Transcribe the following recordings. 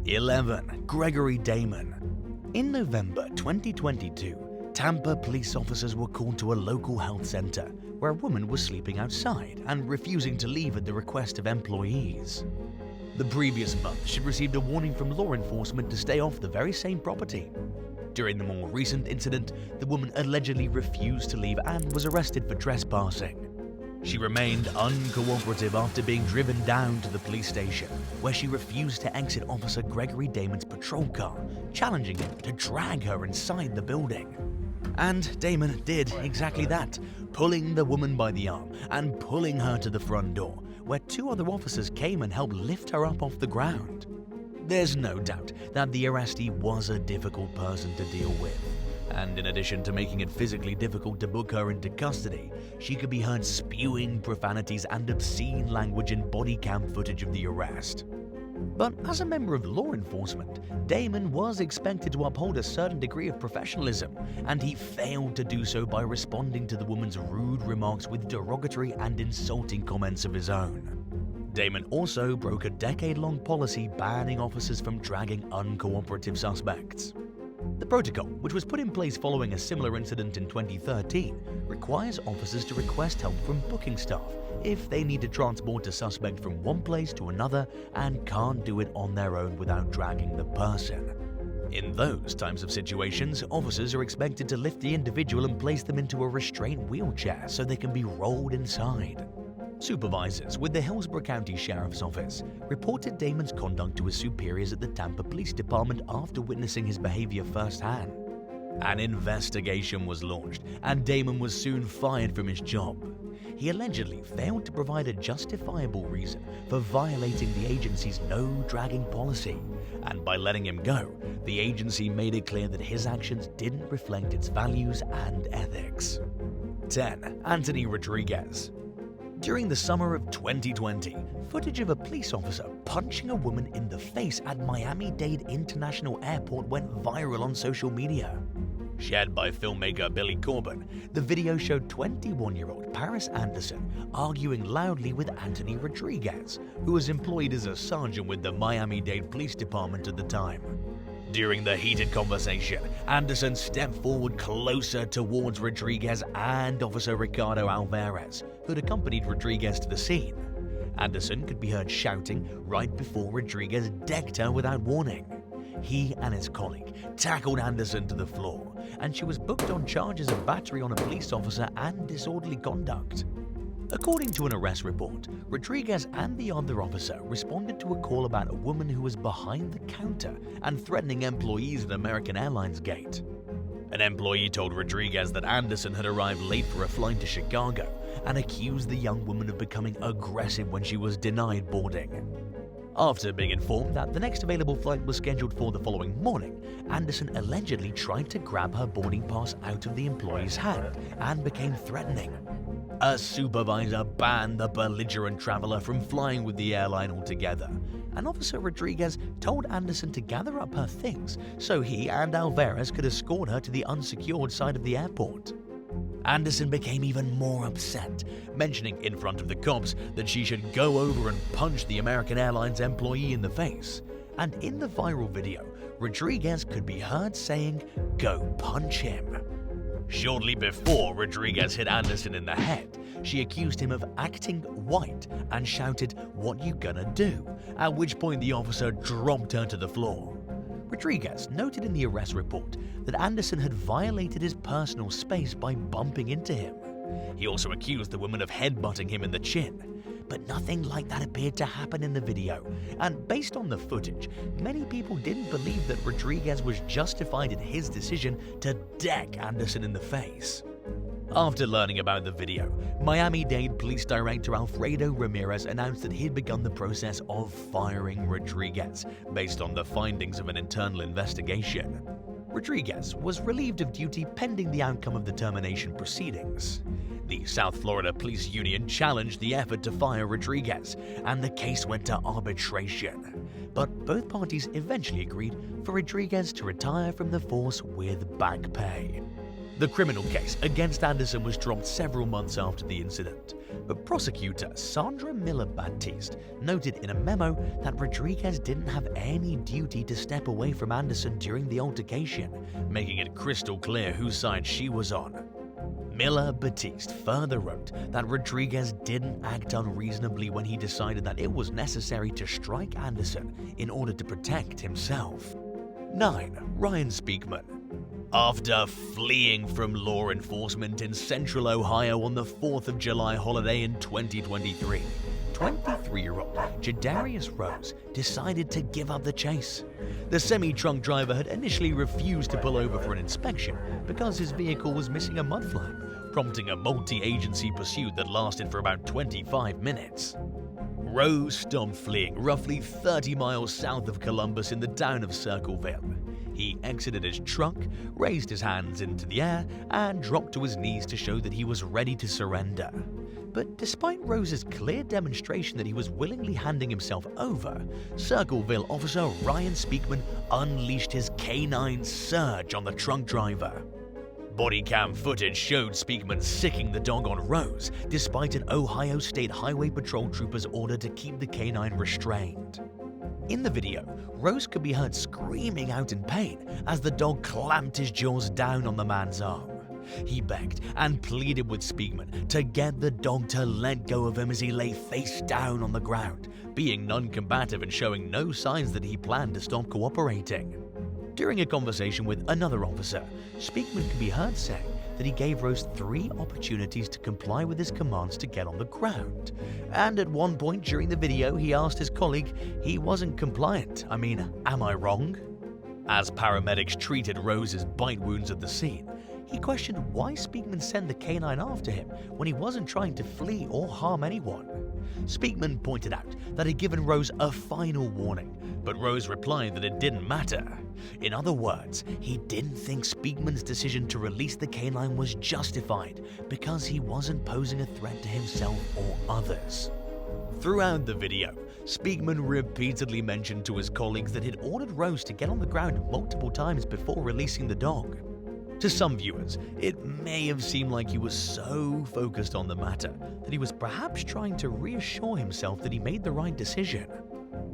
11. Gregory Damon. In November 2022, Tampa police officers were called to a local health center where a woman was sleeping outside and refusing to leave at the request of employees. The previous month, she'd received a warning from law enforcement to stay off the very same property. During the more recent incident, the woman allegedly refused to leave and was arrested for trespassing. She remained uncooperative after being driven down to the police station, where she refused to exit Officer Gregory Damon's patrol car, challenging him to drag her inside the building. And Damon did exactly that, pulling the woman by the arm and pulling her to the front door, where two other officers came and helped lift her up off the ground. There's no doubt that the arrestee was a difficult person to deal with. And in addition to making it physically difficult to book her into custody, she could be heard spewing profanities and obscene language in body cam footage of the arrest. But as a member of law enforcement, Damon was expected to uphold a certain degree of professionalism, and he failed to do so by responding to the woman's rude remarks with derogatory and insulting comments of his own. Damon also broke a decade-long policy banning officers from dragging uncooperative suspects. The protocol, which was put in place following a similar incident in 2013, requires officers to request help from booking staff if they need to transport a suspect from one place to another and can't do it on their own without dragging the person. In those types of situations, officers are expected to lift the individual and place them into a restraint wheelchair so they can be rolled inside. Supervisors with the Hillsborough County Sheriff's Office reported Damon's conduct to his superiors at the Tampa Police Department after witnessing his behavior firsthand. An investigation was launched, and Damon was soon fired from his job. He allegedly failed to provide a justifiable reason for violating the agency's no-dragging policy, and by letting him go, the agency made it clear that his actions didn't reflect its values and ethics. 10. Anthony Rodriguez. During the summer of 2020, footage of a police officer punching a woman in the face at Miami-Dade International Airport went viral on social media. Shared by filmmaker Billy Corbin, the video showed 21-year-old Paris Anderson arguing loudly with Anthony Rodriguez, who was employed as a sergeant with the Miami-Dade Police Department at the time. During the heated conversation, Anderson stepped forward closer towards Rodriguez and Officer Ricardo Alvarez, who had accompanied Rodriguez to the scene. Anderson could be heard shouting right before Rodriguez decked her without warning. He and his colleague tackled Anderson to the floor, and she was booked on charges of battery on a police officer and disorderly conduct. According to an arrest report, Rodriguez and the other officer responded to a call about a woman who was behind the counter and threatening employees at American Airlines gate. An employee told Rodriguez that Anderson had arrived late for a flight to Chicago and accused the young woman of becoming aggressive when she was denied boarding. After being informed that the next available flight was scheduled for the following morning, Anderson allegedly tried to grab her boarding pass out of the employee's hand and became threatening. A supervisor banned the belligerent traveler from flying with the airline altogether, and Officer Rodriguez told Anderson to gather up her things so he and Alvarez could escort her to the unsecured side of the airport. Anderson became even more upset, mentioning in front of the cops that she should go over and punch the American Airlines employee in the face. And in the viral video, Rodriguez could be heard saying, "Go punch him." Shortly before Rodriguez hit Anderson in the head, she accused him of acting white and shouted, "What you gonna do?" At which point the officer dropped her to the floor. Rodriguez noted in the arrest report that Anderson had violated his personal space by bumping into him. He also accused the woman of headbutting him in the chin. But nothing like that appeared to happen in the video, and based on the footage, many people didn't believe that Rodriguez was justified in his decision to deck Anderson in the face. After learning about the video, Miami-Dade Police Director Alfredo Ramirez announced that he'd begun the process of firing Rodriguez based on the findings of an internal investigation. Rodriguez was relieved of duty pending the outcome of the termination proceedings. The South Florida Police Union challenged the effort to fire Rodriguez, and the case went to arbitration. But both parties eventually agreed for Rodriguez to retire from the force with back pay. The criminal case against Anderson was dropped several months after the incident, but prosecutor Sandra Miller-Baptiste noted in a memo that Rodriguez didn't have any duty to step away from Anderson during the altercation, making it crystal clear whose side she was on. Miller-Baptiste further wrote that Rodriguez didn't act unreasonably when he decided that it was necessary to strike Anderson in order to protect himself. 9. Ryan Speakman. After fleeing from law enforcement in central Ohio on the 4th of July holiday in 2023, 23-year-old Jadarius Rose decided to give up the chase. The semi-truck driver had initially refused to pull over for an inspection because his vehicle was missing a mud flap, prompting a multi-agency pursuit that lasted for about 25 minutes. Rose stopped fleeing roughly 30 miles south of Columbus in the town of Circleville. He exited his truck, raised his hands into the air, and dropped to his knees to show that he was ready to surrender. But despite Rose's clear demonstration that he was willingly handing himself over, Circleville officer Ryan Speakman unleashed his canine surge on the truck driver. Bodycam footage showed Speakman sicking the dog on Rose, despite an Ohio State Highway Patrol trooper's order to keep the canine restrained. In the video, Rose could be heard screaming out in pain as the dog clamped his jaws down on the man's arm. He begged and pleaded with Speakman to get the dog to let go of him as he lay face down on the ground, being non-combative and showing no signs that he planned to stop cooperating. During a conversation with another officer, Speakman could be heard saying that he gave Rose 3 opportunities to comply with his commands to get on the ground. And at one point during the video, he asked his colleague he wasn't compliant. I mean, am I wrong? As paramedics treated Rose's bite wounds at the scene, he questioned why Speakman sent the canine after him when he wasn't trying to flee or harm anyone. Speakman pointed out that he'd given Rose a final warning, but Rose replied that it didn't matter. In other words, he didn't think Speakman's decision to release the canine was justified because he wasn't posing a threat to himself or others. Throughout the video, Speakman repeatedly mentioned to his colleagues that he'd ordered Rose to get on the ground multiple times before releasing the dog. To some viewers, it may have seemed like he was so focused on the matter that he was perhaps trying to reassure himself that he made the right decision.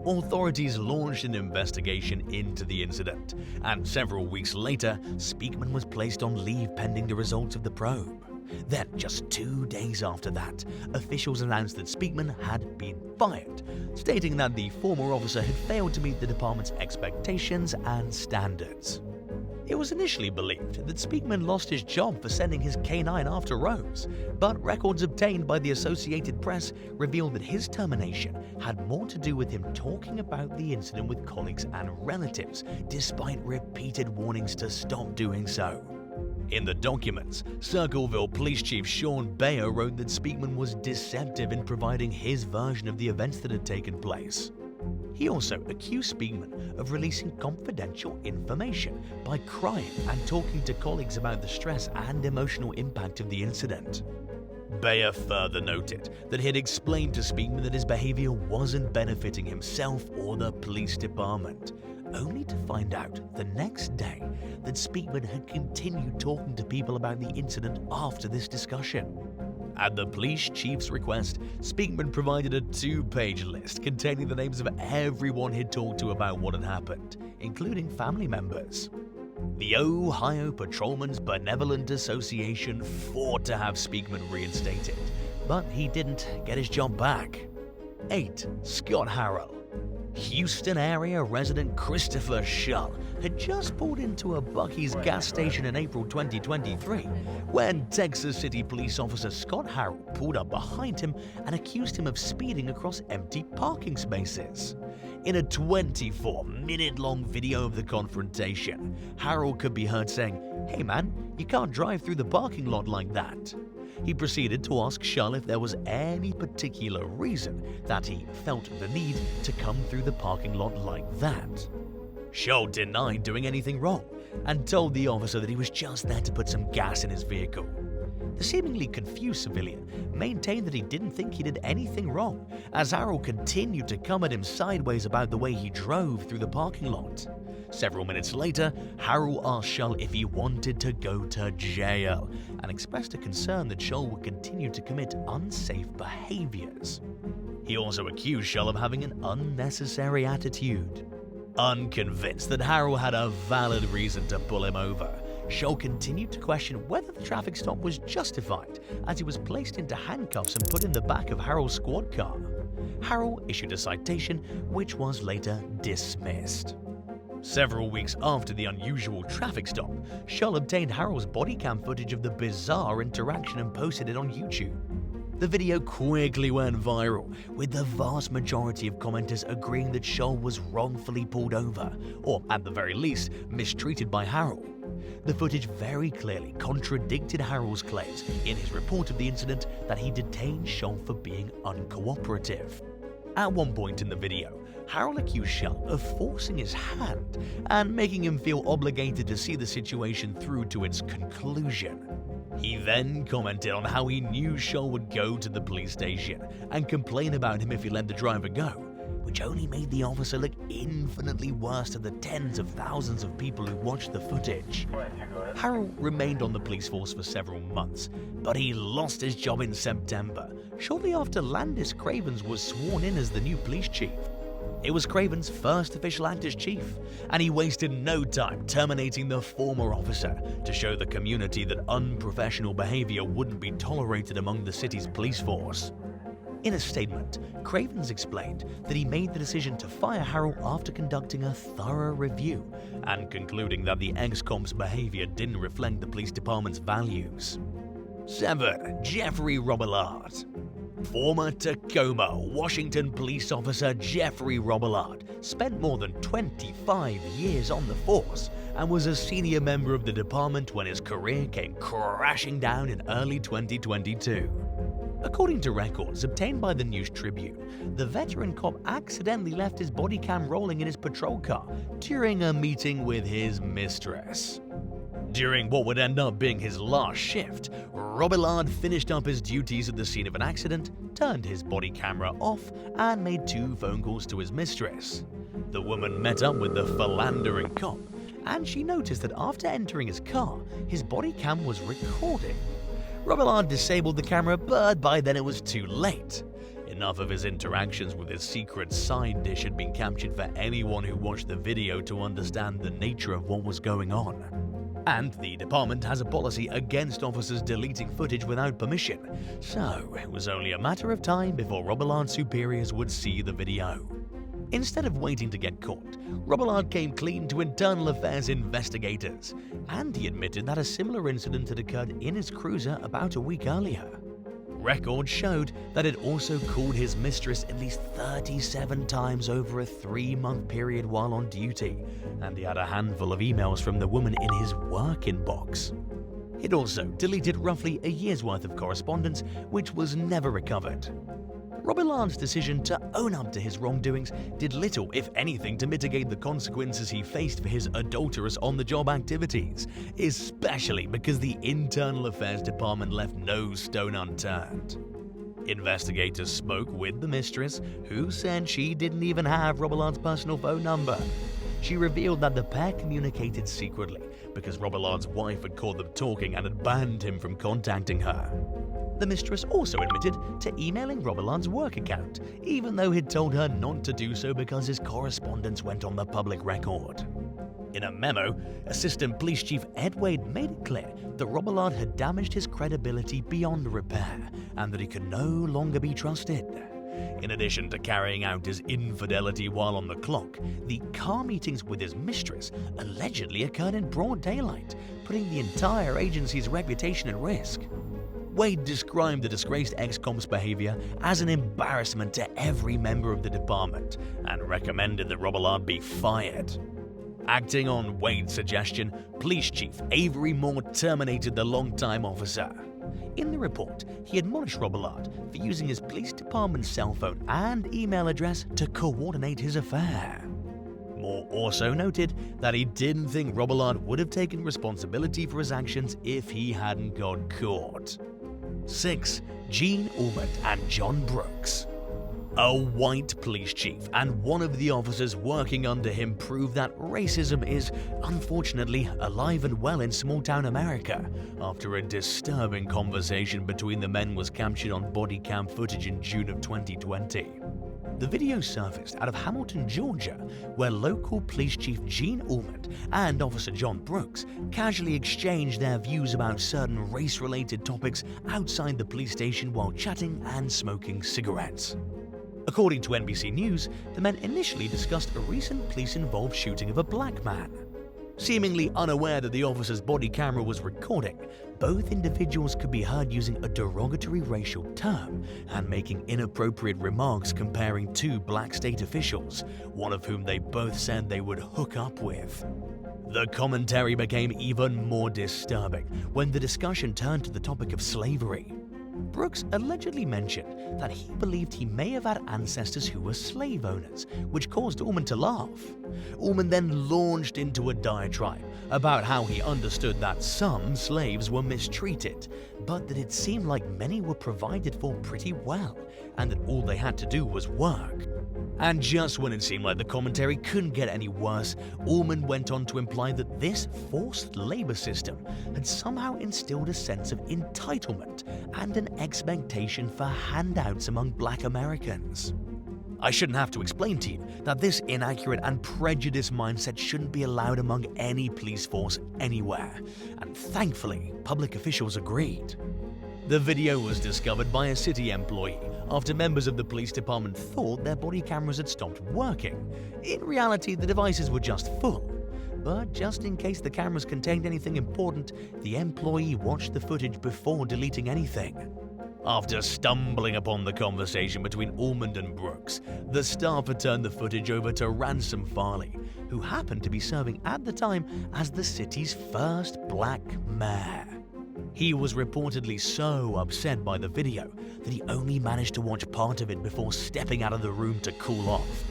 Authorities launched an investigation into the incident, and several weeks later, Speakman was placed on leave pending the results of the probe. Then, just 2 days after that, officials announced that Speakman had been fired, stating that the former officer had failed to meet the department's expectations and standards. It was initially believed that Speakman lost his job for sending his canine after Rose, but records obtained by the Associated Press revealed that his termination had more to do with him talking about the incident with colleagues and relatives, despite repeated warnings to stop doing so. In the documents, Circleville Police Chief Sean Bayer wrote that Speakman was deceptive in providing his version of the events that had taken place. He also accused Speakman of releasing confidential information by crying and talking to colleagues about the stress and emotional impact of the incident. Bayer further noted that he had explained to Speakman that his behavior wasn't benefiting himself or the police department, only to find out the next day that Speakman had continued talking to people about the incident after this discussion. At the police chief's request, Speakman provided a 2-page list containing the names of everyone he'd talked to about what had happened, including family members. The Ohio Patrolmen's Benevolent Association fought to have Speakman reinstated, but he didn't get his job back. 8. Scott Harrell. Houston area resident Christopher Shull had just pulled into a Buc-ee's gas station in April 2023 when Texas City police officer Scott Harrell pulled up behind him and accused him of speeding across empty parking spaces. In a 24-minute-long video of the confrontation, Harrell could be heard saying, "Hey man, you can't drive through the parking lot like that." He proceeded to ask Shull if there was any particular reason that he felt the need to come through the parking lot like that. Shull denied doing anything wrong and told the officer that he was just there to put some gas in his vehicle. The seemingly confused civilian maintained that he didn't think he did anything wrong, as Harrell continued to come at him sideways about the way he drove through the parking lot. Several minutes later, Harold asked Shull if he wanted to go to jail and expressed a concern that Shull would continue to commit unsafe behaviors. He also accused Shull of having an unnecessary attitude. Unconvinced that Harold had a valid reason to pull him over, Shull continued to question whether the traffic stop was justified as he was placed into handcuffs and put in the back of Harold's squad car. Harold issued a citation which was later dismissed. Several weeks after the unusual traffic stop, Shull obtained Harold's bodycam footage of the bizarre interaction and posted it on YouTube. The video quickly went viral, with the vast majority of commenters agreeing that Shull was wrongfully pulled over, or at the very least, mistreated by Harold. The footage very clearly contradicted Harold's claims in his report of the incident that he detained Shull for being uncooperative. At one point in the video, Harold accused Shull of forcing his hand and making him feel obligated to see the situation through to its conclusion. He then commented on how he knew Shull would go to the police station and complain about him if he let the driver go, which only made the officer look infinitely worse to the tens of thousands of people who watched the footage. Harold remained on the police force for several months, but he lost his job in September, shortly after Landis Cravens was sworn in as the new police chief. It was Craven's first official act as chief, and he wasted no time terminating the former officer to show the community that unprofessional behavior wouldn't be tolerated among the city's police force. In a statement, Cravens explained that he made the decision to fire Harold after conducting a thorough review and concluding that the ex-comp's behavior didn't reflect the police department's values. 7. Jeffrey Robart. Former Tacoma, Washington police officer Jeffrey Robart spent more than 25 years on the force and was a senior member of the department when his career came crashing down in early 2022. According to records obtained by the News Tribune, the veteran cop accidentally left his body cam rolling in his patrol car during a meeting with his mistress. During what would end up being his last shift, Robillard finished up his duties at the scene of an accident, turned his body camera off, and made 2 phone calls to his mistress. The woman met up with the philandering cop, and she noticed that after entering his car, his body cam was recording. Robillard disabled the camera, but by then it was too late. Enough of his interactions with his secret side dish had been captured for anyone who watched the video to understand the nature of what was going on. And the department has a policy against officers deleting footage without permission, so it was only a matter of time before Robillard's superiors would see the video. Instead of waiting to get caught, Robillard came clean to internal affairs investigators, and he admitted that a similar incident had occurred in his cruiser about a week earlier. Records showed that it also called his mistress at least 37 times over a 3-month period while on duty, and he had a handful of emails from the woman in his work inbox. It also deleted roughly a year's worth of correspondence, which was never recovered. Robillard's decision to own up to his wrongdoings did little, if anything, to mitigate the consequences he faced for his adulterous on-the-job activities, especially because the Internal Affairs Department left no stone unturned. Investigators spoke with the mistress, who said she didn't even have Robillard's personal phone number. She revealed that the pair communicated secretly because Robillard's wife had caught them talking and had banned him from contacting her. The mistress also admitted to emailing Robillard's work account, even though he'd told her not to do so because his correspondence went on the public record. In a memo, Assistant Police Chief Ed Wade made it clear that Robillard had damaged his credibility beyond repair and that he could no longer be trusted. In addition to carrying out his infidelity while on the clock, the car meetings with his mistress allegedly occurred in broad daylight, putting the entire agency's reputation at risk. Wade described the disgraced ex-comp's behavior as an embarrassment to every member of the department and recommended that Robillard be fired. Acting on Wade's suggestion, Police Chief Avery Moore terminated the longtime officer. In the report, he admonished Robillard for using his police department's cell phone and email address to coordinate his affair. Moore also noted that he didn't think Robillard would have taken responsibility for his actions if he hadn't got caught. 6. Gene Ormond and John Brooks. A white police chief and one of the officers working under him prove that racism is, unfortunately, alive and well in small-town America, after a disturbing conversation between the men was captured on Bodycam footage in June of 2020. The video surfaced out of Hamilton, Georgia, where local police chief Gene Ormond and Officer John Brooks casually exchanged their views about certain race-related topics outside the police station while chatting and smoking cigarettes. According to NBC News, the men initially discussed a recent police-involved shooting of a black man. Seemingly unaware that the officer's body camera was recording, both individuals could be heard using a derogatory racial term and making inappropriate remarks comparing two black state officials, one of whom they both said they would hook up with. The commentary became even more disturbing when the discussion turned to the topic of slavery. Brooks allegedly mentioned that he believed he may have had ancestors who were slave owners, which caused Ormond to laugh. Ormond then launched into a diatribe about how he understood that some slaves were mistreated, but that it seemed like many were provided for pretty well, and that all they had to do was work. And just when it seemed like the commentary couldn't get any worse, Ormond went on to imply that this forced labor system had somehow instilled a sense of entitlement and an expectation for handouts among black Americans. I shouldn't have to explain to you that this inaccurate and prejudiced mindset shouldn't be allowed among any police force anywhere, and thankfully, public officials agreed. The video was discovered by a city employee after members of the police department thought their body cameras had stopped working. In reality, the devices were just full. But just in case the cameras contained anything important, the employee watched the footage before deleting anything. After stumbling upon the conversation between Ormond and Brooks, the staffer turned the footage over to Ransom Farley, who happened to be serving at the time as the city's first black mayor. He was reportedly so upset by the video that he only managed to watch part of it before stepping out of the room to cool off.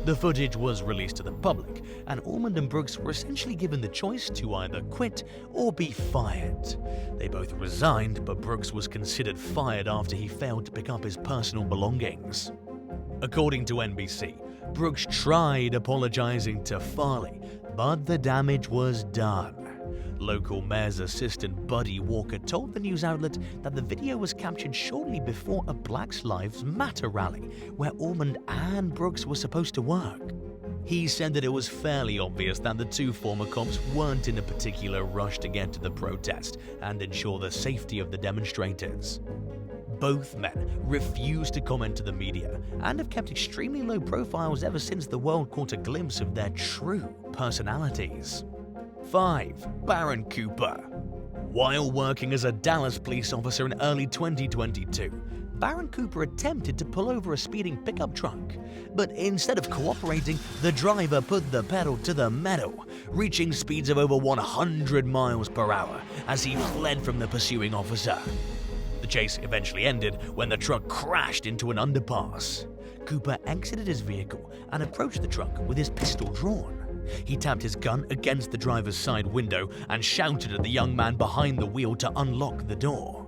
The footage was released to the public, and Ormond and Brooks were essentially given the choice to either quit or be fired. They both resigned, but Brooks was considered fired after he failed to pick up his personal belongings. According to NBC, Brooks tried apologizing to Farley, but the damage was done. Local mayor's assistant Buddy Walker told the news outlet that the video was captured shortly before a Black Lives Matter rally where Ormond and Brooks were supposed to work. He said that it was fairly obvious that the two former cops weren't in a particular rush to get to the protest and ensure the safety of the demonstrators. Both men refused to comment to the media and have kept extremely low profiles ever since the world caught a glimpse of their true personalities. 5. Baron Cooper. While working as a Dallas police officer in early 2022, Baron Cooper attempted to pull over a speeding pickup truck, but instead of cooperating, the driver put the pedal to the metal, reaching speeds of over 100 miles per hour as he fled from the pursuing officer. The chase eventually ended when the truck crashed into an underpass. Cooper exited his vehicle and approached the truck with his pistol drawn. He tapped his gun against the driver's side window and shouted at the young man behind the wheel to unlock the door.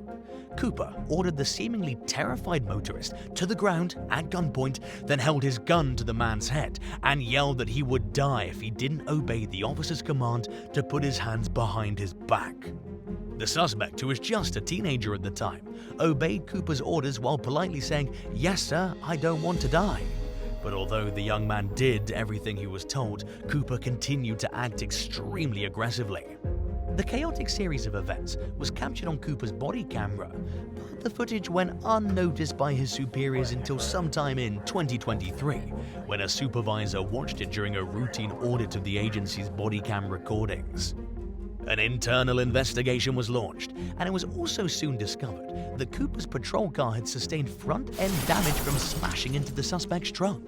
Cooper ordered the seemingly terrified motorist to the ground at gunpoint, then held his gun to the man's head and yelled that he would die if he didn't obey the officer's command to put his hands behind his back. The suspect, who was just a teenager at the time, obeyed Cooper's orders while politely saying, "Yes, sir, I don't want to die." But although the young man did everything he was told, Cooper continued to act extremely aggressively. The chaotic series of events was captured on Cooper's body camera, but the footage went unnoticed by his superiors until sometime in 2023, when a supervisor watched it during a routine audit of the agency's body cam recordings. An internal investigation was launched, and it was also soon discovered that Cooper's patrol car had sustained front-end damage from smashing into the suspect's truck.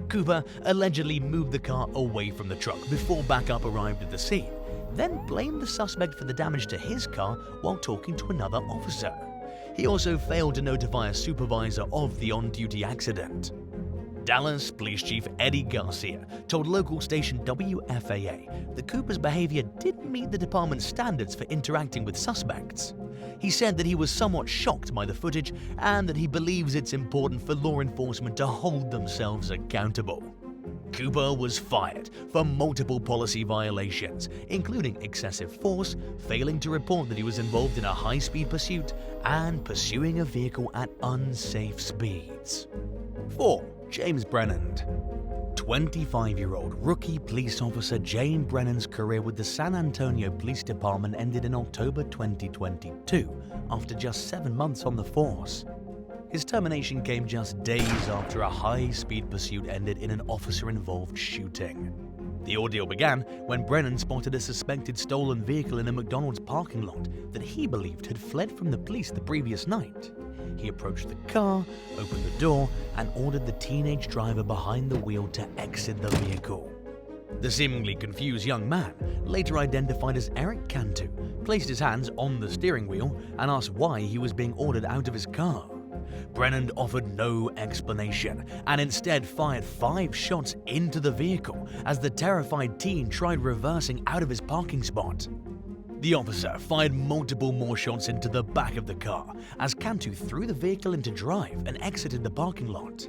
Cooper allegedly moved the car away from the truck before backup arrived at the scene, then blamed the suspect for the damage to his car while talking to another officer. He also failed to notify a supervisor of the on-duty accident. Dallas Police Chief Eddie Garcia told local station WFAA that Cooper's behavior didn't meet the department's standards for interacting with suspects. He said that he was somewhat shocked by the footage and that he believes it's important for law enforcement to hold themselves accountable. Cooper was fired for multiple policy violations, including excessive force, failing to report that he was involved in a high-speed pursuit, and pursuing a vehicle at unsafe speeds. 4. James Brennan. 25-year-old rookie police officer James Brennan's career with the San Antonio Police Department ended in October 2022, after just 7 months on the force. His termination came just days after a high-speed pursuit ended in an officer-involved shooting. The ordeal began when Brennan spotted a suspected stolen vehicle in a McDonald's parking lot that he believed had fled from the police the previous night. He approached the car, opened the door, and ordered the teenage driver behind the wheel to exit the vehicle. The seemingly confused young man, later identified as Eric Cantu, placed his hands on the steering wheel and asked why he was being ordered out of his car. Brennan offered no explanation and instead fired 5 shots into the vehicle as the terrified teen tried reversing out of his parking spot. The officer fired multiple more shots into the back of the car as Cantu threw the vehicle into drive and exited the parking lot.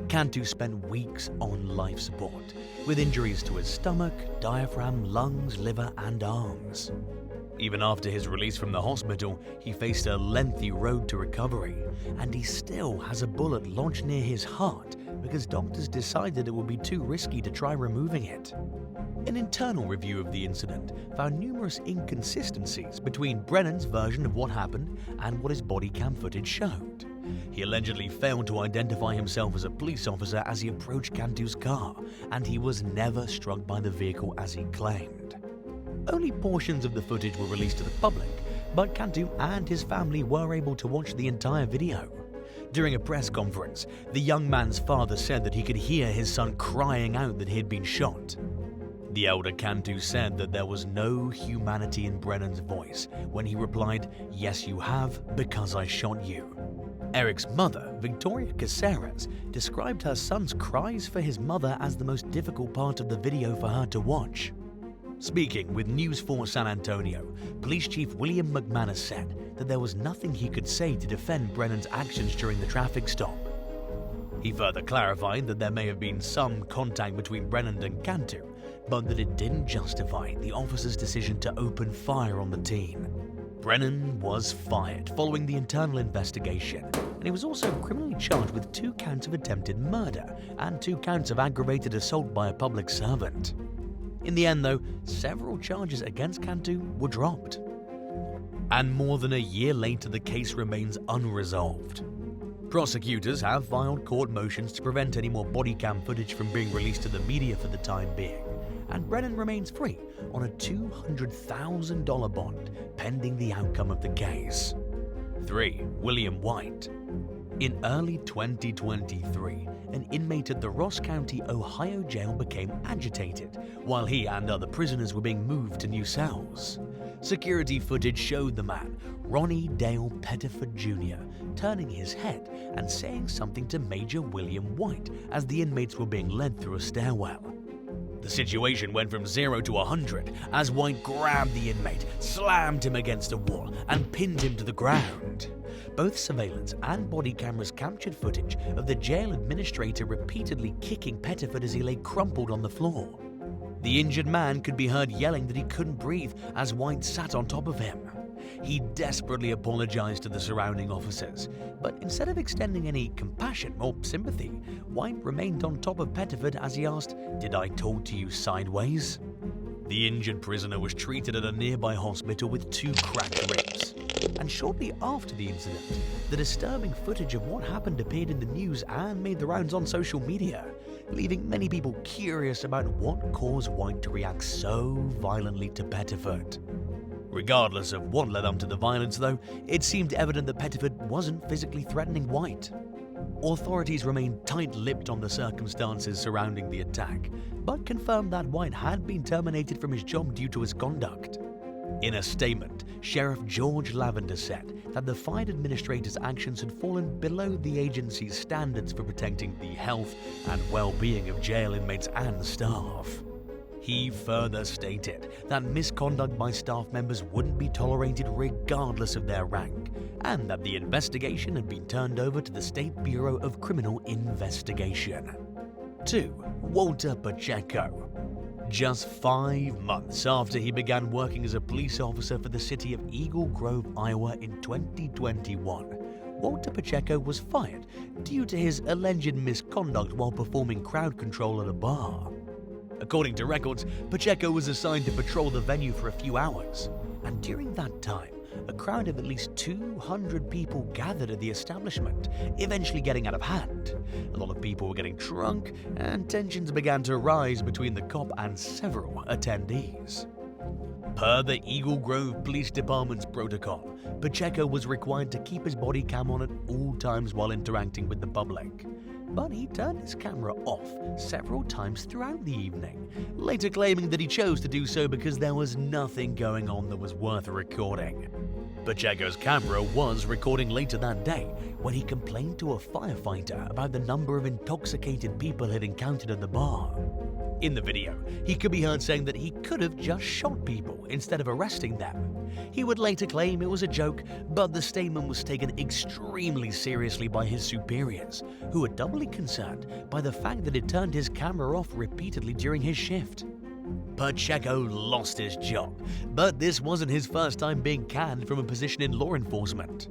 Cantu spent weeks on life support, with injuries to his stomach, diaphragm, lungs, liver, and arms. Even after his release from the hospital, he faced a lengthy road to recovery, and he still has a bullet lodged near his heart because doctors decided it would be too risky to try removing it. An internal review of the incident found numerous inconsistencies between Brennan's version of what happened and what his body cam footage showed. He allegedly failed to identify himself as a police officer as he approached Cantu's car, and he was never struck by the vehicle as he claimed. Only portions of the footage were released to the public, but Cantu and his family were able to watch the entire video. During a press conference, the young man's father said that he could hear his son crying out that he had been shot. The elder Cantu said that there was no humanity in Brennan's voice when he replied, "Yes, you have, because I shot you." Eric's mother, Victoria Caceres, described her son's cries for his mother as the most difficult part of the video for her to watch. Speaking with News 4 San Antonio, Police Chief William McManus said that there was nothing he could say to defend Brennan's actions during the traffic stop. He further clarified that there may have been some contact between Brennan and Cantu, but that it didn't justify the officer's decision to open fire on the teen. Brennan was fired following the internal investigation, and he was also criminally charged with 2 counts of attempted murder and 2 counts of aggravated assault by a public servant. In the end, though, several charges against Cantu were dropped. And more than a year later, the case remains unresolved. Prosecutors have filed court motions to prevent any more body cam footage from being released to the media for the time being, and Brennan remains free on a $200,000 bond pending the outcome of the case. 3. William White. In early 2023, an inmate at the Ross County, Ohio jail became agitated while he and other prisoners were being moved to new cells. Security footage showed the man, Ronnie Dale Pettiford Jr., turning his head and saying something to Major William White as the inmates were being led through a stairwell. The situation went from 0 to 100 as White grabbed the inmate, slammed him against a wall, and pinned him to the ground. Both surveillance and body cameras captured footage of the jail administrator repeatedly kicking Pettiford as he lay crumpled on the floor. The injured man could be heard yelling that he couldn't breathe as White sat on top of him. He desperately apologized to the surrounding officers, but instead of extending any compassion or sympathy, White remained on top of Pettiford as he asked, "Did I talk to you sideways?" The injured prisoner was treated at a nearby hospital with 2 cracked ribs. And shortly after the incident, the disturbing footage of what happened appeared in the news and made the rounds on social media, leaving many people curious about what caused White to react so violently to Pettiford. Regardless of what led up to the violence, though, it seemed evident that Pettiford wasn't physically threatening White. Authorities remained tight-lipped on the circumstances surrounding the attack, but confirmed that White had been terminated from his job due to his conduct. In a statement, Sheriff George Lavender said that the fine administrator's actions had fallen below the agency's standards for protecting the health and well-being of jail inmates and staff. He further stated that misconduct by staff members wouldn't be tolerated regardless of their rank, and that the investigation had been turned over to the State Bureau of Criminal Investigation. 2. Walter Pacheco. Just 5 months after he began working as a police officer for the city of Eagle Grove, Iowa in 2021, Walter Pacheco was fired due to his alleged misconduct while performing crowd control at a bar. According to records, Pacheco was assigned to patrol the venue for a few hours, and during that time, a crowd of at least 200 people gathered at the establishment, eventually getting out of hand. A lot of people were getting drunk, and tensions began to rise between the cop and several attendees. Per the Eagle Grove Police Department's protocol, Pacheco was required to keep his body cam on at all times while interacting with the public. But he turned his camera off several times throughout the evening, later claiming that he chose to do so because there was nothing going on that was worth recording. Pacheco's camera was recording later that day when he complained to a firefighter about the number of intoxicated people he'd encountered at the bar. In the video, he could be heard saying that he could have just shot people instead of arresting them. He would later claim it was a joke, but the statement was taken extremely seriously by his superiors, who were doubly concerned by the fact that it turned his camera off repeatedly during his shift. Pacheco lost his job, but this wasn't his first time being canned from a position in law enforcement.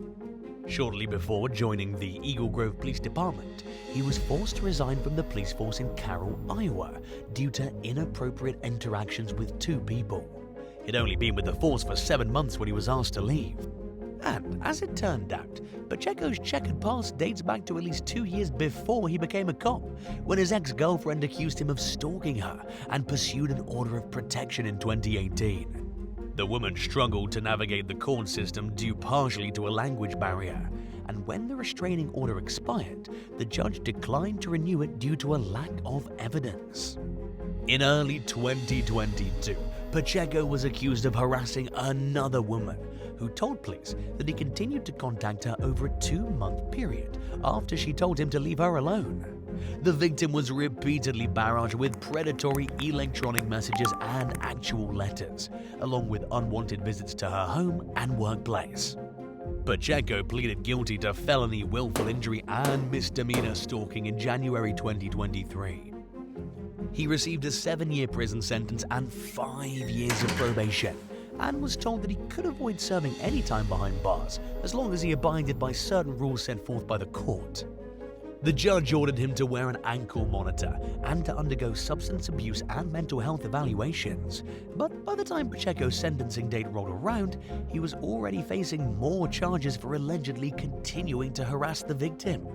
Shortly before joining the Eagle Grove Police Department, he was forced to resign from the police force in Carroll, Iowa, due to inappropriate interactions with 2 people. He'd only been with the force for 7 months when he was asked to leave. And as it turned out, Pacheco's checkered past dates back to at least 2 years before he became a cop, when his ex-girlfriend accused him of stalking her and pursued an order of protection in 2018. The woman struggled to navigate the court system due partially to a language barrier, and when the restraining order expired, the judge declined to renew it due to a lack of evidence. In early 2022, Pacheco was accused of harassing another woman, who told police that he continued to contact her over a 2-month period after she told him to leave her alone. The victim was repeatedly barraged with predatory electronic messages and actual letters, along with unwanted visits to her home and workplace. Pacheco pleaded guilty to felony willful injury and misdemeanor stalking in January 2023. He received a 7-year prison sentence and 5 years of probation, and was told that he could avoid serving any time behind bars as long as he abided by certain rules set forth by the court. The judge ordered him to wear an ankle monitor and to undergo substance abuse and mental health evaluations, but by the time Pacheco's sentencing date rolled around, he was already facing more charges for allegedly continuing to harass the victim.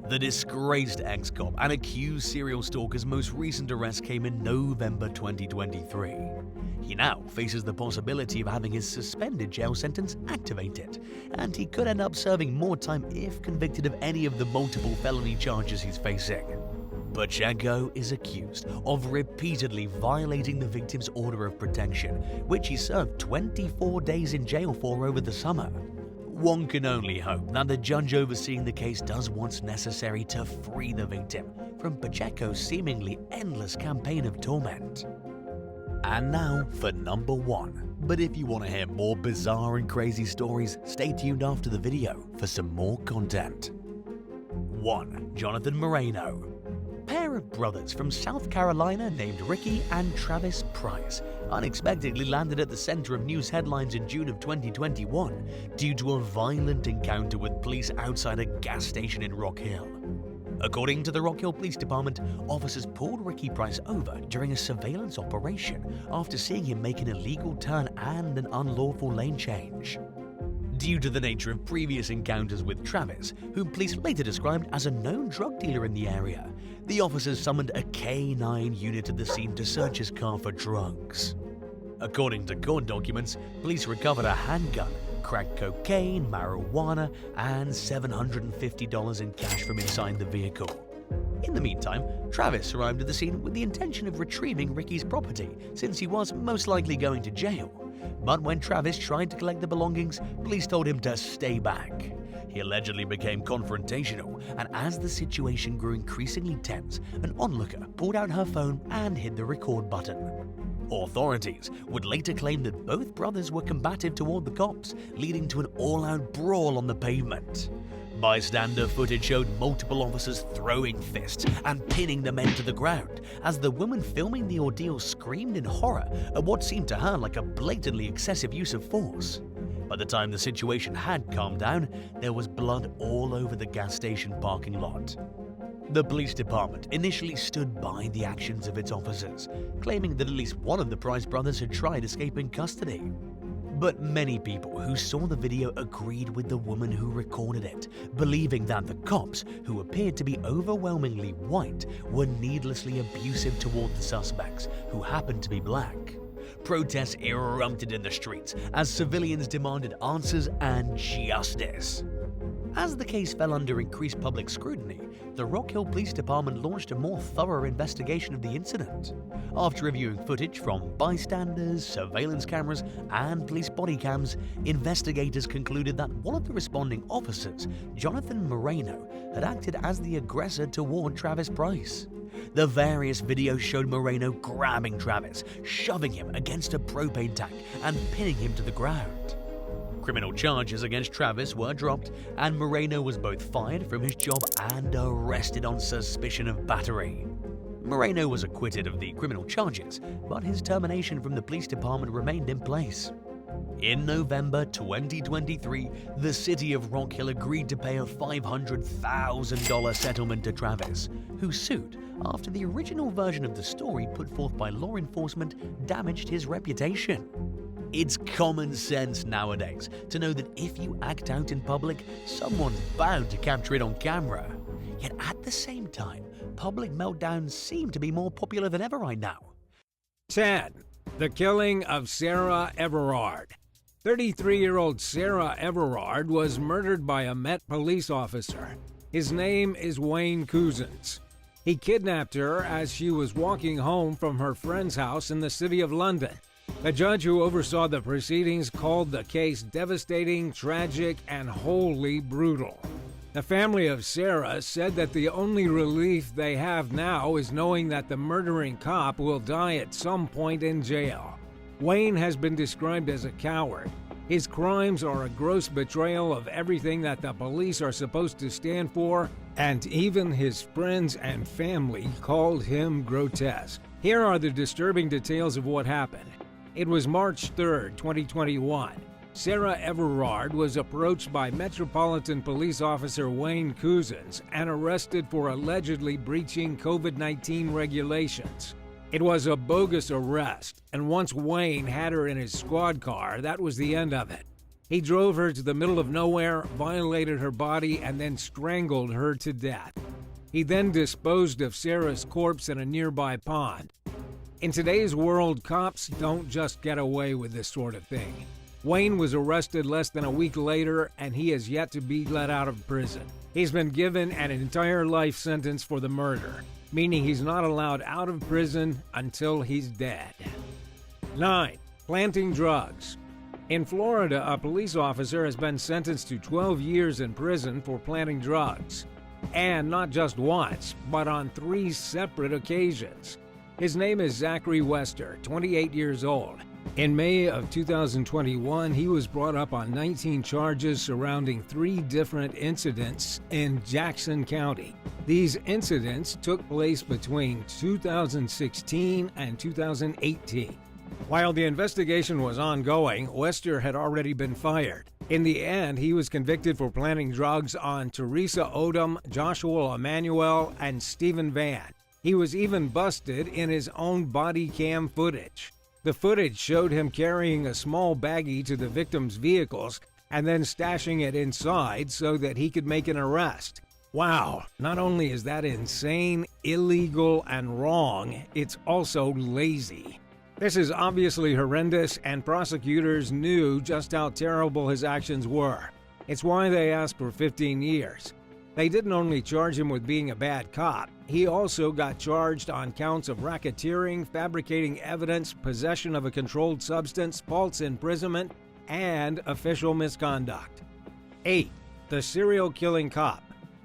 The disgraced ex-cop and accused serial stalker's most recent arrest came in November 2023. He now faces the possibility of having his suspended jail sentence activated, and he could end up serving more time if convicted of any of the multiple felony charges he's facing. Pacheco is accused of repeatedly violating the victim's order of protection, which he served 24 days in jail for over the summer. One can only hope that the judge overseeing the case does what's necessary to free the victim from Pacheco's seemingly endless campaign of torment. And now for number 1. But if you want to hear more bizarre and crazy stories, stay tuned after the video for some more content. 1. Jonathan Moreno. Pair of brothers from South Carolina named Ricky and Travis Price unexpectedly landed at the center of news headlines in June of 2021 due to a violent encounter with police outside a gas station in Rock Hill. According to the Rock Hill Police Department, officers pulled Ricky Price over during a surveillance operation after seeing him make an illegal turn and an unlawful lane change. Due to the nature of previous encounters with Travis, whom police later described as a known drug dealer in the area, the officers summoned a K-9 unit to the scene to search his car for drugs. According to court documents, police recovered a handgun, crack cocaine, marijuana, and $750 in cash from inside the vehicle. In the meantime, Travis arrived at the scene with the intention of retrieving Ricky's property, since he was most likely going to jail. But when Travis tried to collect the belongings, police told him to stay back. He allegedly became confrontational, and as the situation grew increasingly tense, an onlooker pulled out her phone and hit the record button. Authorities would later claim that both brothers were combative toward the cops, leading to an all-out brawl on the pavement. Bystander footage showed multiple officers throwing fists and pinning the men to the ground, as the woman filming the ordeal screamed in horror at what seemed to her like a blatantly excessive use of force. By the time the situation had calmed down, there was blood all over the gas station parking lot. The police department initially stood by the actions of its officers, claiming that at least one of the Price brothers had tried escaping custody. But many people who saw the video agreed with the woman who recorded it, believing that the cops, who appeared to be overwhelmingly white, were needlessly abusive toward the suspects, who happened to be black. Protests erupted in the streets as civilians demanded answers and justice. As the case fell under increased public scrutiny, the Rock Hill Police Department launched a more thorough investigation of the incident. After reviewing footage from bystanders, surveillance cameras, and police body cams, investigators concluded that one of the responding officers, Jonathan Moreno, had acted as the aggressor toward Travis Price. The various videos showed Moreno grabbing Travis, shoving him against a propane tank, and pinning him to the ground. Criminal charges against Travis were dropped, and Moreno was both fired from his job and arrested on suspicion of battery. Moreno was acquitted of the criminal charges, but his termination from the police department remained in place. In November 2023, the city of Rock Hill agreed to pay a $500,000 settlement to Travis, who sued after the original version of the story put forth by law enforcement damaged his reputation. It's common sense nowadays to know that if you act out in public, someone's bound to capture it on camera. Yet at the same time, public meltdowns seem to be more popular than ever right now. 10. The killing of Sarah Everard. 33-year-old Sarah Everard was murdered by a Met police officer. His name is Wayne Couzens. He kidnapped her as she was walking home from her friend's house in the city of London. The judge who oversaw the proceedings called the case devastating, tragic, and wholly brutal. The family of Sarah said that the only relief they have now is knowing that the murdering cop will die at some point in jail. Wayne has been described as a coward. His crimes are a gross betrayal of everything that the police are supposed to stand for, and even his friends and family called him grotesque. Here are the disturbing details of what happened. It was March 3, 2021. Sarah Everard was approached by Metropolitan Police Officer Wayne Couzens and arrested for allegedly breaching COVID-19 regulations. It was a bogus arrest, and once Wayne had her in his squad car, that was the end of it. He drove her to the middle of nowhere, violated her body, and then strangled her to death. He then disposed of Sarah's corpse in a nearby pond. In today's world, cops don't just get away with this sort of thing. Wayne was arrested less than a week later, and he has yet to be let out of prison. He's been given an entire life sentence for the murder, meaning he's not allowed out of prison until he's dead. 9. Planting drugs. In Florida, a police officer has been sentenced to 12 years in prison for planting drugs. And not just once, but on 3 separate occasions. His name is Zachary Wester, 28 years old. In May of 2021, he was brought up on 19 charges surrounding 3 different incidents in Jackson County. These incidents took place between 2016 and 2018. While the investigation was ongoing, Wester had already been fired. In the end, he was convicted for planting drugs on Teresa Odom, Joshua Emanuel, and Stephen Van. He was even busted in his own Bodycam footage. The footage showed him carrying a small baggie to the victims' vehicles and then stashing it inside so that he could make an arrest. Wow, not only is that insane, illegal, and wrong, it's also lazy. This is obviously horrendous, and prosecutors knew just how terrible his actions were. It's why they asked for 15 years. They didn't only charge him with being a bad cop, he also got charged on counts of racketeering, fabricating evidence, possession of a controlled substance, false imprisonment, and official misconduct. 8. The serial killing cop.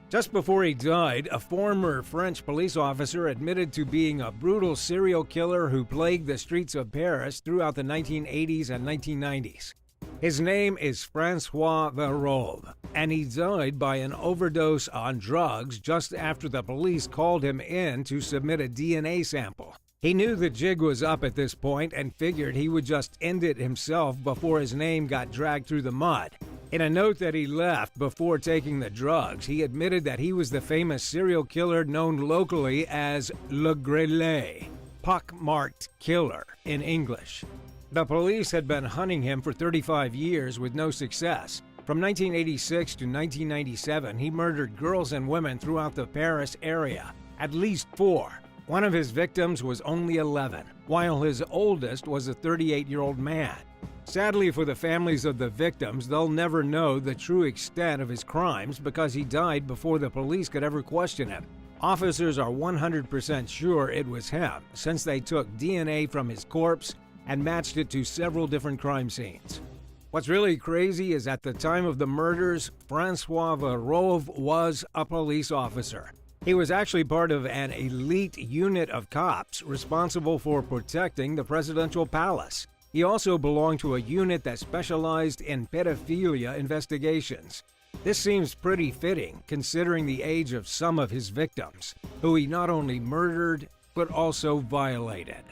Just before he died, a former French police officer admitted to being a brutal serial killer who plagued the streets of Paris throughout the 1980s and 1990s. His name is François Verrove, and he died by an overdose on drugs just after the police called him in to submit a DNA sample. He knew the jig was up at this point and figured he would just end it himself before his name got dragged through the mud. In a note that he left before taking the drugs, he admitted that he was the famous serial killer known locally as Le Grêlé, pock-marked killer in English. The police had been hunting him for 35 years with no success. From 1986 to 1997, he murdered girls and women throughout the Paris area, at least 4. One of his victims was only 11, while his oldest was a 38-year-old man. Sadly for the families of the victims, they'll never know the true extent of his crimes because he died before the police could ever question him. Officers are 100% sure it was him, since they took DNA from his corpse and matched it to several different crime scenes. What's really crazy is at the time of the murders, François Verrove was a police officer. He was actually part of an elite unit of cops responsible for protecting the presidential palace. He also belonged to a unit that specialized in pedophilia investigations. This seems pretty fitting considering the age of some of his victims, who he not only murdered, but also violated.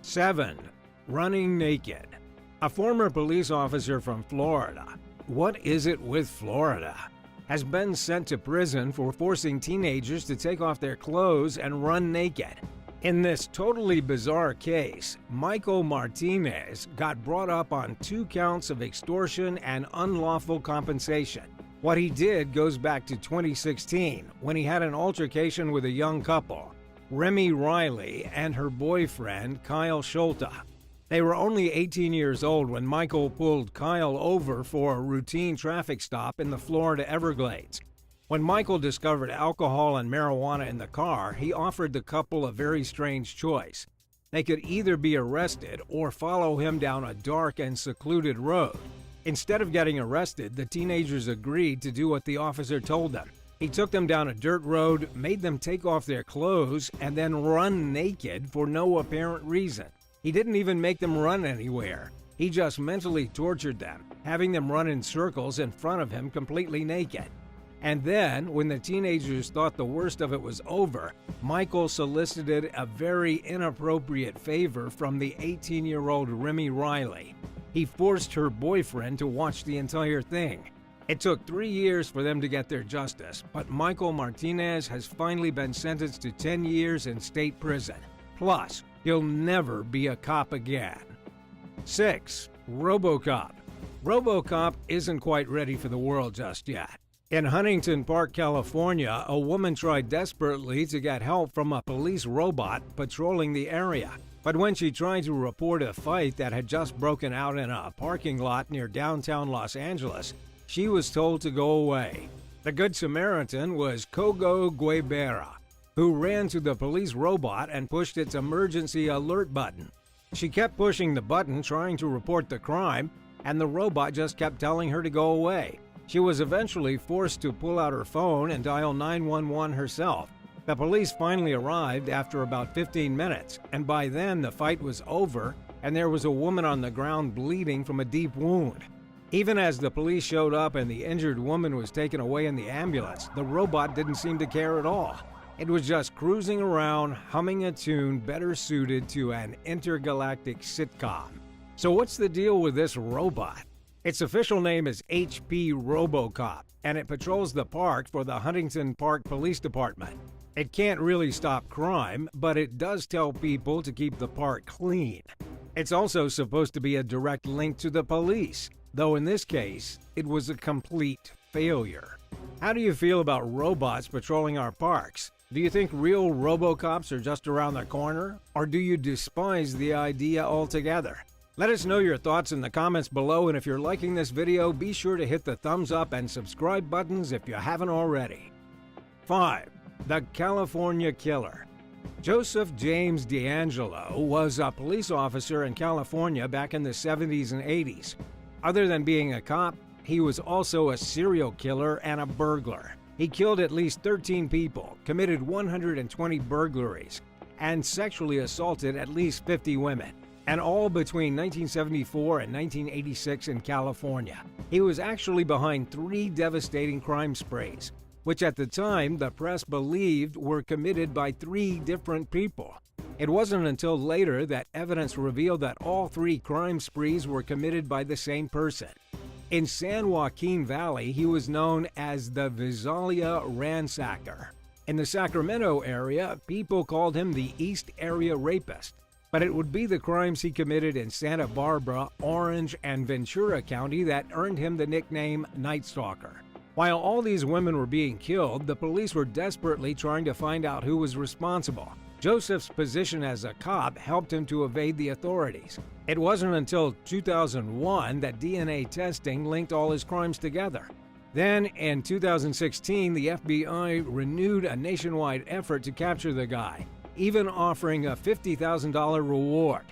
7. Running naked. A former police officer from Florida, what is it with Florida, has been sent to prison for forcing teenagers to take off their clothes and run naked. In this totally bizarre case, Michael Martinez got brought up on 2 counts of extortion and unlawful compensation. What he did goes back to 2016, when he had an altercation with a young couple, Remy Riley and her boyfriend, Kyle Schulte. They were only 18 years old when Michael pulled Kyle over for a routine traffic stop in the Florida Everglades. When Michael discovered alcohol and marijuana in the car, he offered the couple a very strange choice. They could either be arrested or follow him down a dark and secluded road. Instead of getting arrested, the teenagers agreed to do what the officer told them. He took them down a dirt road, made them take off their clothes, and then run naked for no apparent reason. He didn't even make them run anywhere. He just mentally tortured them, having them run in circles in front of him completely naked. And then, when the teenagers thought the worst of it was over, Michael solicited a very inappropriate favor from the 18-year-old Remy Riley. He forced her boyfriend to watch the entire thing. It took 3 years for them to get their justice, but Michael Martinez has finally been sentenced to 10 years in state prison. Plus, he'll never be a cop again. 6. Robocop. Robocop isn't quite ready for the world just yet. In Huntington Park, California, a woman tried desperately to get help from a police robot patrolling the area. But when she tried to report a fight that had just broken out in a parking lot near downtown Los Angeles, she was told to go away. The Good Samaritan was Kogo Guevara, who ran to the police robot and pushed its emergency alert button. She kept pushing the button trying to report the crime, and the robot just kept telling her to go away. She was eventually forced to pull out her phone and dial 911 herself. The police finally arrived after about 15 minutes, and by then the fight was over and there was a woman on the ground bleeding from a deep wound. Even as the police showed up and the injured woman was taken away in the ambulance, the robot didn't seem to care at all. It was just cruising around, humming a tune better suited to an intergalactic sitcom. So what's the deal with this robot? Its official name is HP Robocop, and it patrols the park for the Huntington Park Police Department. It can't really stop crime, but it does tell people to keep the park clean. It's also supposed to be a direct link to the police, though in this case, it was a complete failure. How do you feel about robots patrolling our parks? Do you think real Robocops are just around the corner, or do you despise the idea altogether? Let us know your thoughts in the comments below, and if you're liking this video, be sure to hit the thumbs up and subscribe buttons if you haven't already. 5. The California Killer. Joseph James DeAngelo was a police officer in California back in the 70s and 80s. Other than being a cop, he was also a serial killer and a burglar. He killed at least 13 people, committed 120 burglaries, and sexually assaulted at least 50 women, and all between 1974 and 1986 in California. He was actually behind 3 devastating crime sprees, which at the time the press believed were committed by 3 different people. It wasn't until later that evidence revealed that all 3 crime sprees were committed by the same person. In San Joaquin Valley, he was known as the Visalia Ransacker. In the Sacramento area, people called him the East Area Rapist, but it would be the crimes he committed in Santa Barbara, Orange, and Ventura County that earned him the nickname Night Stalker. While all these women were being killed, the police were desperately trying to find out who was responsible. Joseph's position as a cop helped him to evade the authorities. It wasn't until 2001 that DNA testing linked all his crimes together. Then, in 2016, the FBI renewed a nationwide effort to capture the guy, even offering a $50,000 reward.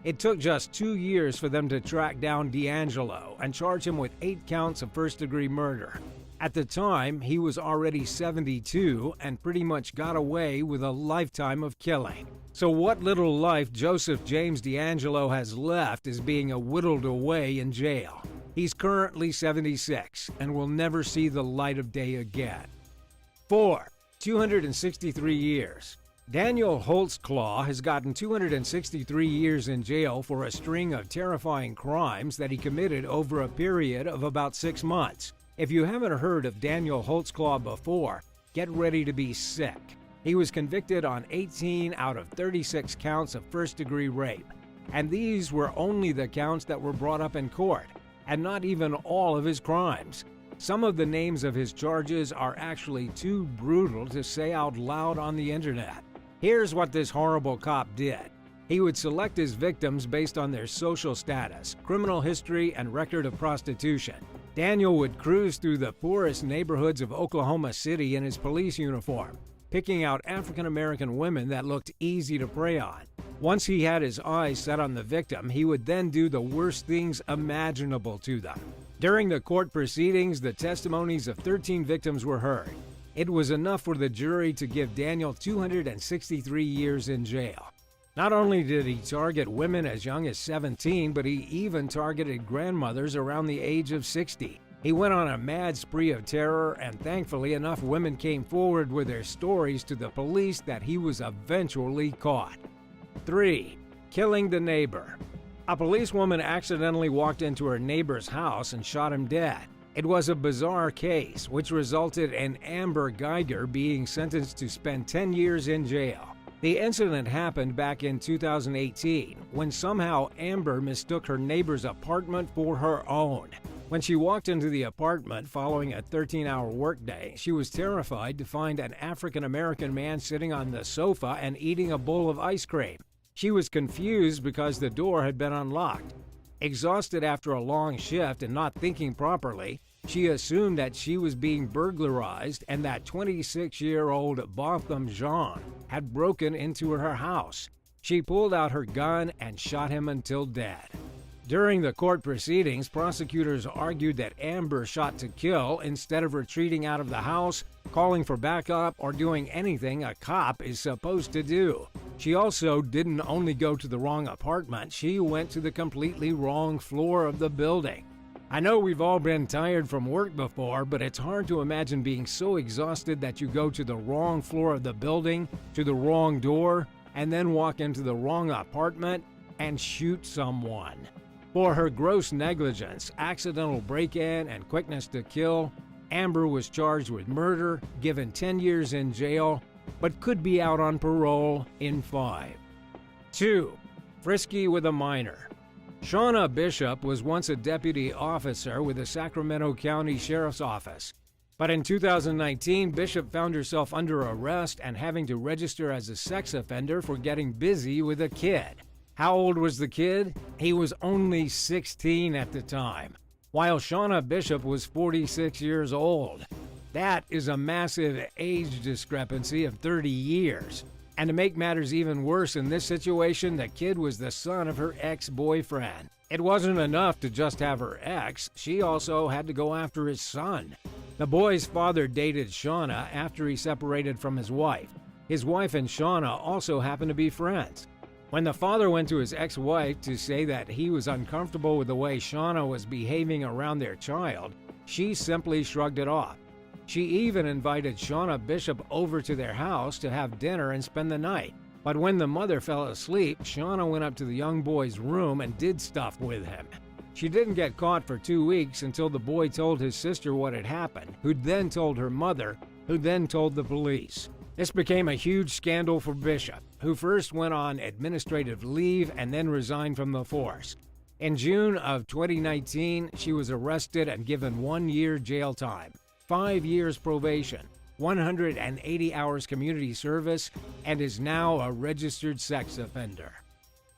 It took just 2 years for them to track down DeAngelo and charge him with 8 counts of first-degree murder. At the time, he was already 72 and pretty much got away with a lifetime of killing. So what little life Joseph James DeAngelo has left is being whittled away in jail. He's currently 76 and will never see the light of day again. 4. 263 years. Daniel Holtzclaw has gotten 263 years in jail for a string of terrifying crimes that he committed over a period of about 6 months. If you haven't heard of Daniel Holtzclaw before, get ready to be sick. He was convicted on 18 out of 36 counts of first-degree rape, and these were only the counts that were brought up in court, and not even all of his crimes. Some of the names of his charges are actually too brutal to say out loud on the internet. Here's what this horrible cop did. He would select his victims based on their social status, criminal history, and record of prostitution. Daniel would cruise through the poorest neighborhoods of Oklahoma City in his police uniform, picking out African-American women that looked easy to prey on. Once he had his eyes set on the victim, he would then do the worst things imaginable to them. During the court proceedings, the testimonies of 13 victims were heard. It was enough for the jury to give Daniel 263 years in jail. Not only did he target women as young as 17, but he even targeted grandmothers around the age of 60. He went on a mad spree of terror, and thankfully enough women came forward with their stories to the police that he was eventually caught. 3. Killing the neighbor. A policewoman accidentally walked into her neighbor's house and shot him dead. It was a bizarre case, which resulted in Amber Geiger being sentenced to spend 10 years in jail. The incident happened back in 2018, when somehow Amber mistook her neighbor's apartment for her own. When she walked into the apartment following a 13-hour workday, she was terrified to find an African-American man sitting on the sofa and eating a bowl of ice cream. She was confused because the door had been unlocked. Exhausted after a long shift and not thinking properly, she assumed that she was being burglarized and that 26-year-old Botham Jean had broken into her house. She pulled out her gun and shot him until dead. During the court proceedings, prosecutors argued that Amber shot to kill instead of retreating out of the house, calling for backup, or doing anything a cop is supposed to do. She also didn't only go to the wrong apartment, she went to the completely wrong floor of the building. I know we've all been tired from work before, but it's hard to imagine being so exhausted that you go to the wrong floor of the building, to the wrong door, and then walk into the wrong apartment and shoot someone. For her gross negligence, accidental break-in, and quickness to kill, Amber was charged with murder, given 10 years in jail, but could be out on parole in 5. 2. Frisky with a minor. Shauna Bishop was once a deputy officer with the Sacramento County Sheriff's Office. But in 2019, Bishop found herself under arrest and having to register as a sex offender for getting busy with a kid. How old was the kid? He was only 16 at the time, while Shauna Bishop was 46 years old. That is a massive age discrepancy of 30 years. And to make matters even worse in this situation, the kid was the son of her ex-boyfriend. It wasn't enough to just have her ex, she also had to go after his son. The boy's father dated Shauna after he separated from his wife. His wife and Shauna also happened to be friends. When the father went to his ex-wife to say that he was uncomfortable with the way Shauna was behaving around their child, she simply shrugged it off. She even invited Shauna Bishop over to their house to have dinner and spend the night. But when the mother fell asleep, Shauna went up to the young boy's room and did stuff with him. She didn't get caught for 2 weeks until the boy told his sister what had happened, who then told her mother, who then told the police. This became a huge scandal for Bishop, who first went on administrative leave and then resigned from the force. In June of 2019, she was arrested and given 1 year jail time, 5 years probation, 180 hours community service, and is now a registered sex offender.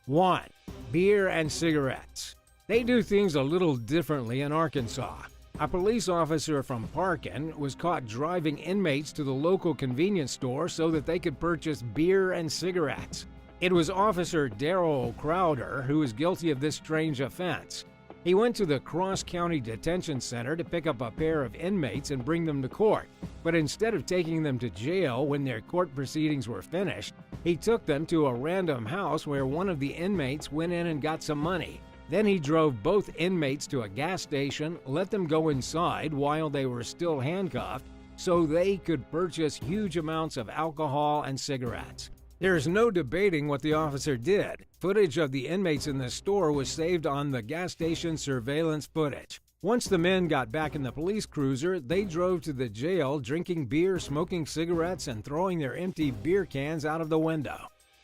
1. Beer and cigarettes. They do things a little differently in Arkansas. A police officer from Parkin was caught driving inmates to the local convenience store so that they could purchase beer and cigarettes. It was Officer Darrell Crowder who was guilty of this strange offense. He went to the Cross County Detention Center to pick up a pair of inmates and bring them to court. But instead of taking them to jail when their court proceedings were finished, he took them to a random house where one of the inmates went in and got some money. Then he drove both inmates to a gas station, let them go inside while they were still handcuffed so they could purchase huge amounts of alcohol and cigarettes. There's no debating what the officer did. Footage of the inmates in the store was saved on the gas station surveillance footage. Once the men got back in the police cruiser, they drove to the jail drinking beer, smoking cigarettes, and throwing their empty beer cans out of the window.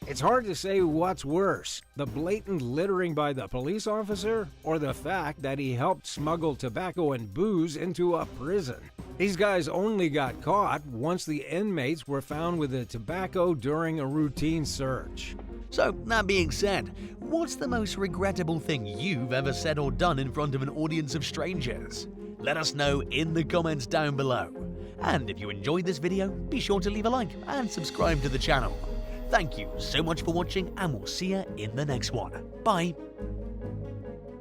It's hard to say what's worse, the blatant littering by the police officer or the fact that he helped smuggle tobacco and booze into a prison. These guys only got caught once the inmates were found with the tobacco during a routine search. So, that being said, what's the most regrettable thing you've ever said or done in front of an audience of strangers? Let us know in the comments down below. And if you enjoyed this video, be sure to leave a like and subscribe to the channel. Thank you so much for watching, and we'll see you in the next one. Bye.